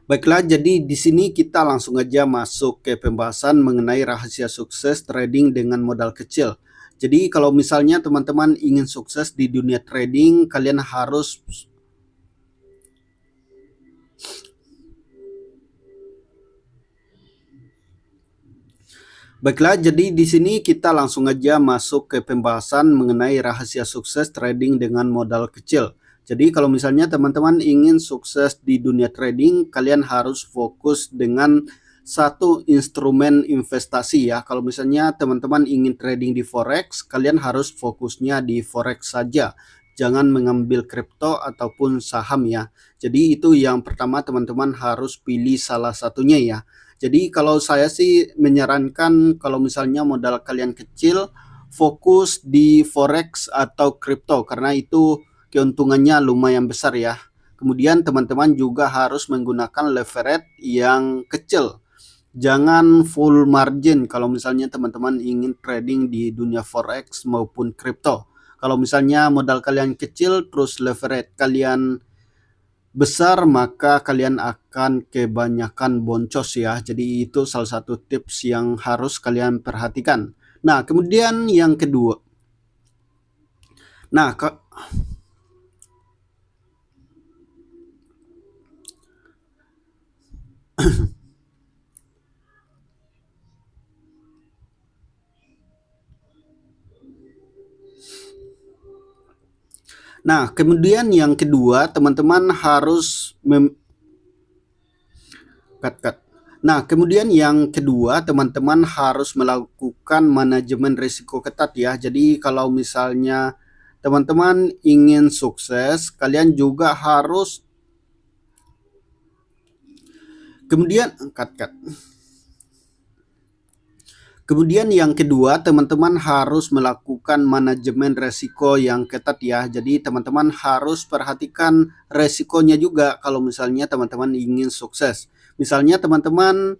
Baiklah, jadi di sini kita langsung aja masuk ke pembahasan mengenai rahasia sukses trading dengan modal kecil. Jadi kalau misalnya teman-teman ingin sukses di dunia trading, kalian harus Baiklah, jadi di sini kita langsung aja masuk ke pembahasan mengenai rahasia sukses trading dengan modal kecil. Jadi kalau misalnya teman-teman ingin sukses di dunia trading, kalian harus fokus dengan satu instrumen investasi ya. Kalau misalnya teman-teman ingin trading di forex, kalian harus fokusnya di forex saja. Jangan mengambil kripto ataupun saham ya. Jadi itu yang pertama, teman-teman harus pilih salah satunya ya. Jadi kalau saya sih menyarankan kalau misalnya modal kalian kecil, fokus di forex atau kripto karena itu keuntungannya lumayan besar ya. Kemudian teman-teman juga harus menggunakan leverage yang kecil. Jangan full margin kalau misalnya teman-teman ingin trading di dunia forex maupun kripto. Kalau misalnya modal kalian kecil terus leverage kalian besar, maka kalian akan kebanyakan boncos ya. Jadi itu salah satu tips yang harus kalian perhatikan. Nah, kemudian yang kedua. Nah, kemudian yang kedua, teman-teman harus cut, cut. Nah, kemudian yang kedua, teman-teman harus melakukan manajemen risiko ketat ya. Jadi kalau misalnya teman-teman ingin sukses, kalian juga harus kemudian cut, cut. Kemudian yang kedua, teman-teman harus melakukan manajemen resiko yang ketat ya. Jadi teman-teman harus perhatikan resikonya juga kalau misalnya teman-teman ingin sukses. Misalnya teman-teman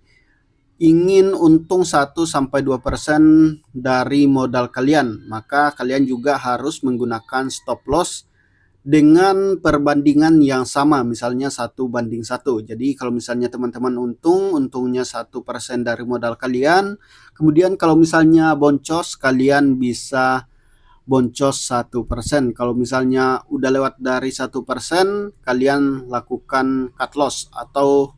ingin untung 1-2% dari modal kalian, maka kalian juga harus menggunakan stop loss dengan perbandingan yang sama, misalnya 1:1. Jadi kalau misalnya teman-teman untungnya 1% dari modal kalian, kemudian kalau misalnya boncos, kalian bisa boncos 1%. Kalau misalnya udah lewat dari 1%, kalian lakukan cut loss atau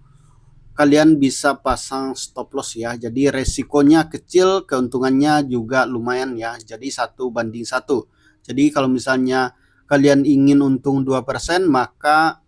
kalian bisa pasang stop loss ya. Jadi resikonya kecil, keuntungannya juga lumayan ya. Jadi 1:1. Jadi kalau misalnya kalian ingin untung 2%, maka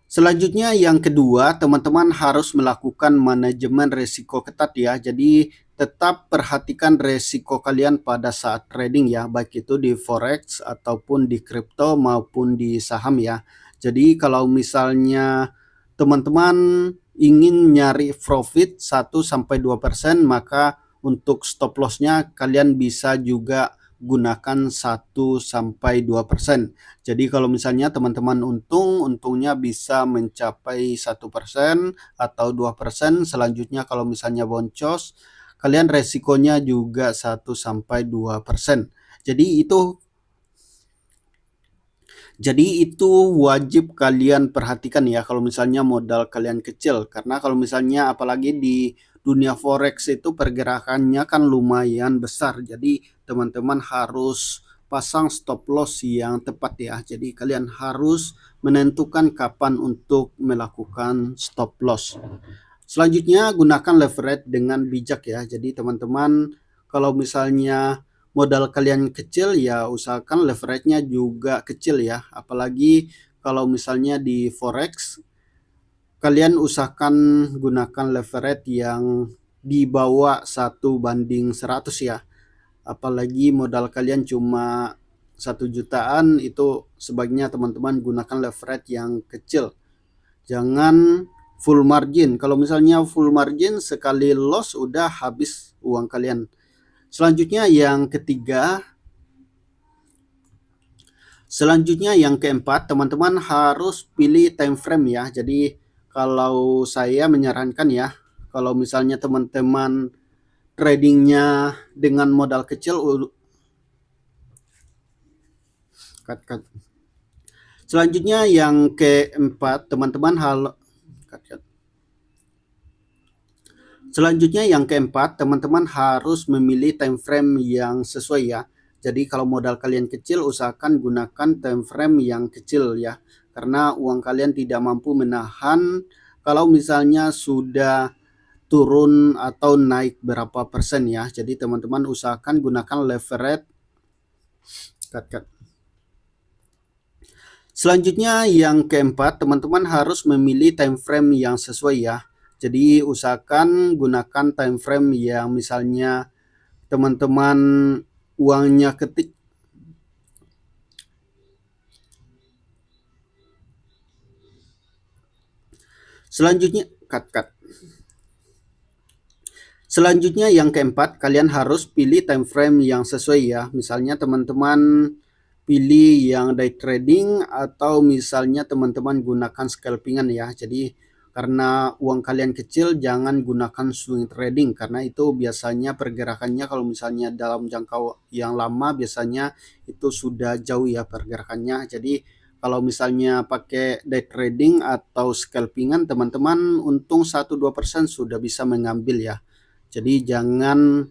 selanjutnya yang kedua, teman-teman harus melakukan manajemen risiko ketat ya. Jadi tetap perhatikan risiko kalian pada saat trading ya, baik itu di forex ataupun di kripto maupun di saham ya. Jadi kalau misalnya teman-teman ingin nyari profit 1-2%, maka untuk stop lossnya kalian bisa juga gunakan 1-2%. Jadi kalau misalnya teman-teman untungnya bisa mencapai 1% atau 2%. Selanjutnya kalau misalnya boncos, kalian resikonya juga 1-2%. Jadi itu wajib kalian perhatikan ya kalau misalnya modal kalian kecil. Karena kalau misalnya apalagi di dunia forex itu pergerakannya kan lumayan besar. Jadi teman-teman harus pasang stop loss yang tepat ya. Jadi kalian harus menentukan kapan untuk melakukan stop loss. Selanjutnya gunakan leverage dengan bijak ya. Jadi teman-teman kalau misalnya modal kalian kecil ya usahakan leverage-nya juga kecil ya. Apalagi kalau misalnya di forex kalian usahakan gunakan leverage yang di bawah 1:100 ya. Apalagi modal kalian cuma 1 jutaan, itu sebaiknya teman-teman gunakan leverage yang kecil. Jangan full margin. Kalau misalnya full margin sekali loss udah habis uang kalian. Selanjutnya yang keempat, teman-teman harus pilih time frame ya. Jadi kalau saya menyarankan ya, kalau misalnya teman-teman tradingnya dengan modal kecil. Selanjutnya yang keempat, teman-teman harus memilih time frame yang sesuai ya. Jadi kalau modal kalian kecil, usahakan gunakan time frame yang kecil ya. Karena uang kalian tidak mampu menahan kalau misalnya sudah turun atau naik berapa persen ya. Jadi teman-teman usahakan gunakan leverage. Selanjutnya yang keempat, teman-teman harus memilih time frame yang sesuai ya. Jadi usahakan gunakan time frame yang misalnya teman-teman uangnya ketik. Selanjutnya Selanjutnya yang keempat, kalian harus pilih time frame yang sesuai ya. Misalnya teman-teman pilih yang day trading atau misalnya teman-teman gunakan scalpingan ya. Jadi karena uang kalian kecil, jangan gunakan swing trading karena itu biasanya pergerakannya kalau misalnya dalam jangka yang lama biasanya itu sudah jauh ya pergerakannya. Jadi kalau misalnya pakai day trading atau scalpingan, teman-teman untung 1-2% sudah bisa mengambil ya. Jadi jangan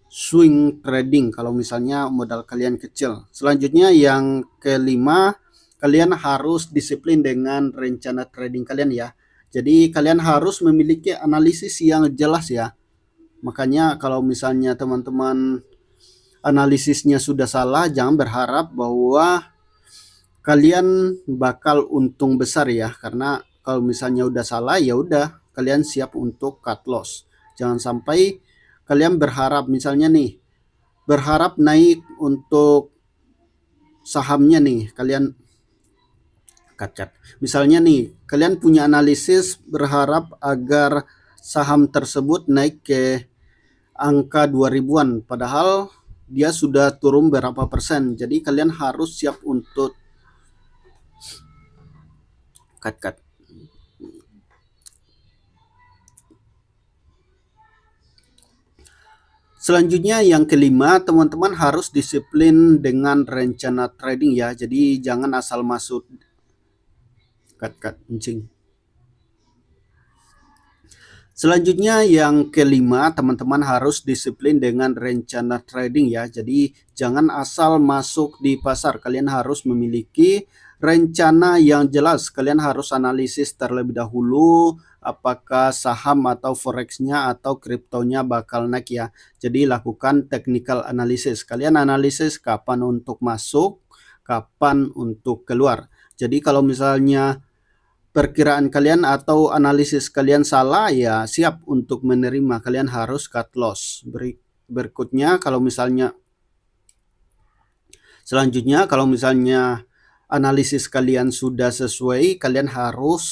swing trading kalau misalnya modal kalian kecil. Selanjutnya yang kelima, kalian harus disiplin dengan rencana trading kalian ya. Jadi kalian harus memiliki analisis yang jelas ya. Makanya kalau misalnya teman-teman analisisnya sudah salah, jangan berharap bahwa kalian bakal untung besar ya. Karena kalau misalnya udah salah ya udah kalian siap untuk cut loss. Jangan sampai kalian berharap misalnya nih berharap naik untuk sahamnya nih kalian misalnya nih kalian punya analisis berharap agar saham tersebut naik ke angka 2000-an padahal dia sudah turun berapa persen. Jadi kalian harus siap untuk cut. Selanjutnya yang kelima, teman-teman harus disiplin dengan rencana trading ya. Jadi jangan asal masuk kencing. Selanjutnya yang kelima, teman-teman harus disiplin dengan rencana trading ya. Jadi jangan asal masuk di pasar. Kalian harus memiliki rencana yang jelas. Kalian harus analisis terlebih dahulu apakah saham atau forex-nya atau kriptonya bakal naik ya. Jadi lakukan technical analysis. Kalian analisis kapan untuk masuk, kapan untuk keluar. Jadi kalau misalnya perkiraan kalian atau analisis kalian salah ya siap untuk menerima, kalian harus cut loss. Berikutnya selanjutnya kalau misalnya analisis kalian sudah sesuai, kalian harus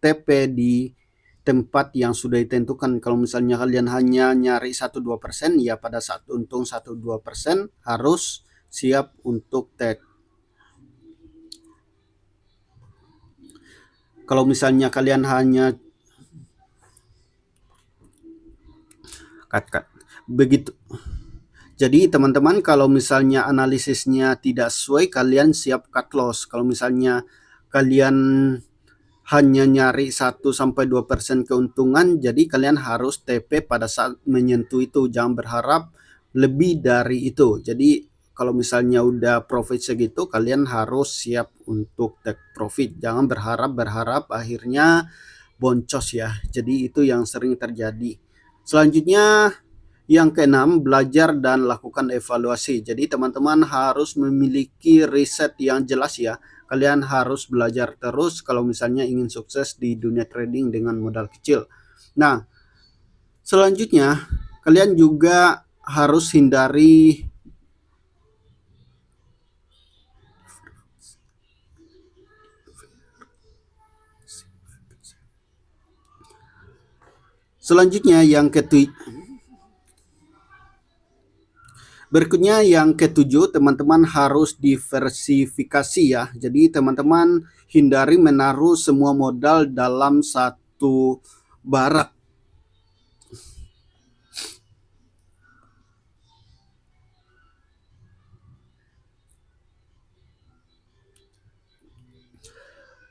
TP di tempat yang sudah ditentukan. Kalau misalnya kalian hanya nyari 1-2% ya pada saat untung 1-2% harus siap untuk take. Kalau misalnya kalian hanya begitu. Jadi teman-teman kalau misalnya analisisnya tidak sesuai, kalian siap cut loss. Kalau misalnya kalian hanya nyari 1-2% keuntungan, jadi kalian harus TP pada saat menyentuh itu. Jangan berharap lebih dari itu. Jadi kalau misalnya udah profit segitu, kalian harus siap untuk take profit. Jangan berharap akhirnya boncos ya. Jadi itu yang sering terjadi. Selanjutnya yang keenam, belajar dan lakukan evaluasi. Jadi teman-teman harus memiliki riset yang jelas ya. Kalian harus belajar terus kalau misalnya ingin sukses di dunia trading dengan modal kecil. Nah, selanjutnya kalian juga harus hindari Berikutnya yang ketujuh, teman-teman harus diversifikasi ya. Jadi teman-teman hindari menaruh semua modal dalam satu barang.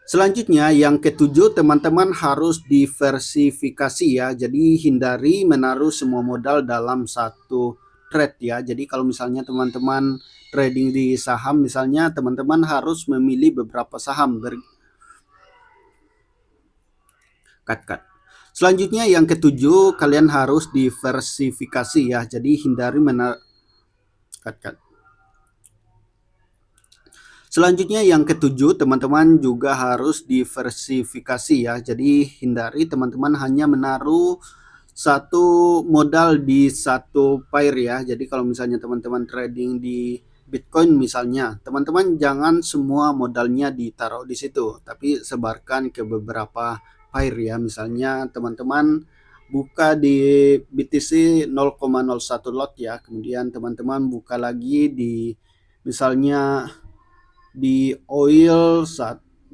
Selanjutnya yang ketujuh, teman-teman harus diversifikasi ya. Jadi hindari menaruh semua modal dalam satu trade ya. Jadi kalau misalnya teman-teman trading di saham, misalnya teman-teman harus memilih beberapa saham. Cut. Selanjutnya yang ketujuh, kalian harus diversifikasi ya. Jadi hindari cut. Selanjutnya yang ketujuh, teman-teman juga harus diversifikasi ya. Jadi hindari teman-teman hanya menaruh satu modal di satu pair ya. Jadi kalau misalnya teman-teman trading di Bitcoin misalnya, teman-teman jangan semua modalnya ditaruh di situ, tapi sebarkan ke beberapa pair ya. Misalnya teman-teman buka di BTC 0,01 lot ya. Kemudian teman-teman buka lagi di misalnya di oil 0,01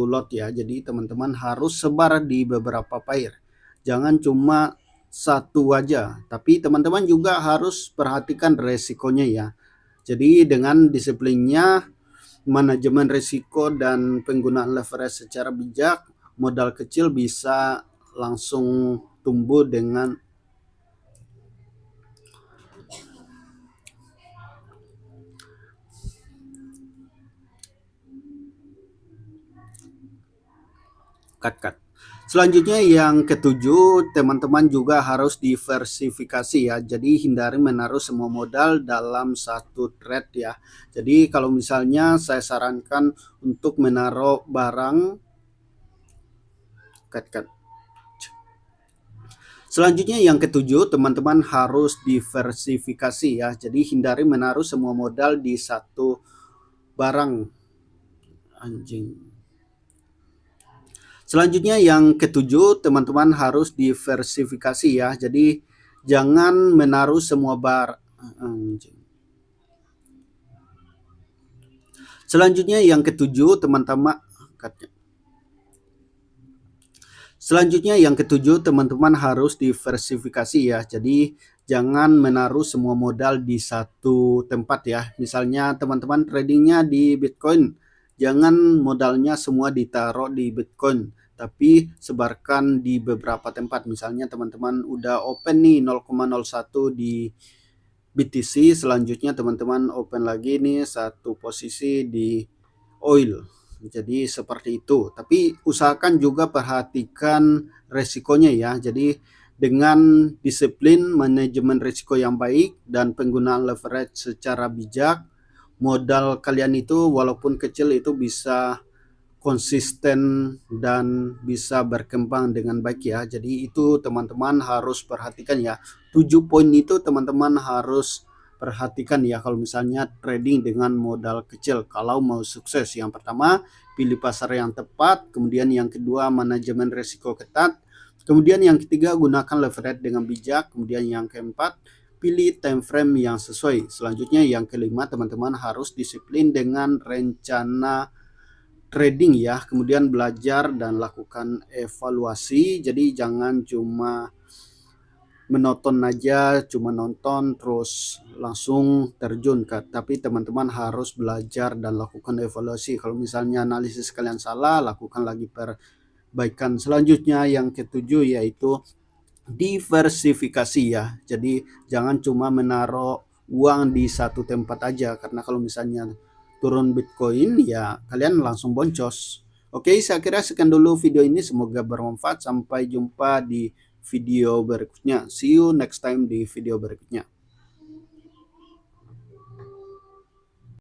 lot ya. Jadi teman-teman harus sebar di beberapa pair. Jangan cuma satu aja, tapi teman-teman juga harus perhatikan resikonya ya. Jadi dengan disiplinnya, manajemen risiko dan penggunaan leverage secara bijak, modal kecil bisa langsung tumbuh dengan cut. Selanjutnya yang ketujuh, teman-teman juga harus diversifikasi ya. Jadi hindari menaruh semua modal dalam satu trade ya. Jadi kalau misalnya saya sarankan untuk menaruh barang cut. Selanjutnya yang ketujuh, teman-teman harus diversifikasi ya. Jadi hindari menaruh semua modal di satu barang. Selanjutnya yang ketujuh, teman-teman harus diversifikasi ya. Jadi jangan menaruh semua Selanjutnya yang ketujuh, teman-teman harus diversifikasi ya. Jadi jangan menaruh semua modal di satu tempat ya. Misalnya teman-teman tradingnya di Bitcoin, jangan modalnya semua ditaruh di Bitcoin, tapi sebarkan di beberapa tempat. Misalnya teman-teman udah open nih 0,01 di BTC, selanjutnya teman-teman open lagi nih satu posisi di oil. Jadi seperti itu. Tapi usahakan juga perhatikan resikonya ya. Jadi dengan disiplin manajemen risiko yang baik dan penggunaan leverage secara bijak, modal kalian itu walaupun kecil itu bisa konsisten dan bisa berkembang dengan baik ya. Jadi itu teman-teman harus perhatikan ya. 7 poin itu teman-teman harus perhatikan ya kalau misalnya trading dengan modal kecil kalau mau sukses. Yang pertama, pilih pasar yang tepat, kemudian yang kedua manajemen risiko ketat, kemudian yang ketiga gunakan leverage dengan bijak, kemudian yang keempat pilih time frame yang sesuai. Selanjutnya yang kelima, teman-teman harus disiplin dengan rencana trading ya, kemudian belajar dan lakukan evaluasi. Jadi jangan cuma menonton aja, cuma nonton terus langsung terjun tapi teman-teman harus belajar dan lakukan evaluasi. Kalau misalnya analisis kalian salah, lakukan lagi perbaikan. Selanjutnya yang ketujuh yaitu diversifikasi ya. Jadi jangan cuma menaruh uang di satu tempat aja, karena kalau misalnya turun Bitcoin ya kalian langsung boncos. Oke, saya kira sekian dulu video ini, semoga bermanfaat. Sampai jumpa di video berikutnya. See you next time di video berikutnya.